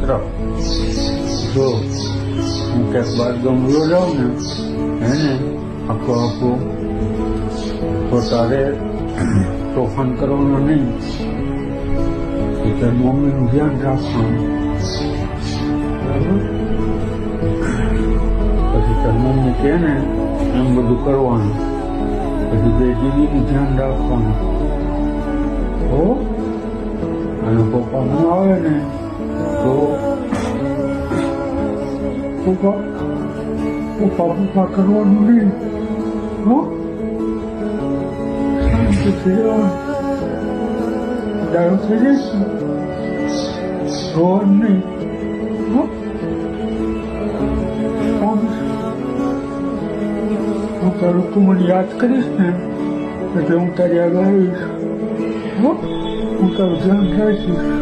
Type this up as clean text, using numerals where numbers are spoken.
પુત્ર, જો હું ક્યાંક બાર ગમલો જાઉં ને એને આખું તો તારે તોફાન કરવાનું નહીં, એ તારી મમ્મીનું ધ્યાન રાખવાનું, બરાબર? પછી તારી મમ્મી કહે ને એમ બધું કરવાનું, પછી બે દીદીનું ધ્યાન રાખવાનું. હો અને પપ્પા ન આવે ને તો પપ્પા કરવાનું નહીં. હો શાંતિથી રહેવાનું, ડાયો થઈ જઈશ રોવાનું નહીં. હો હું તારું તું મને યાદ કરીશ ને એટલે હું તારી આગળ આવીશ. હો હું તારું ધ્યાન રાખીશ.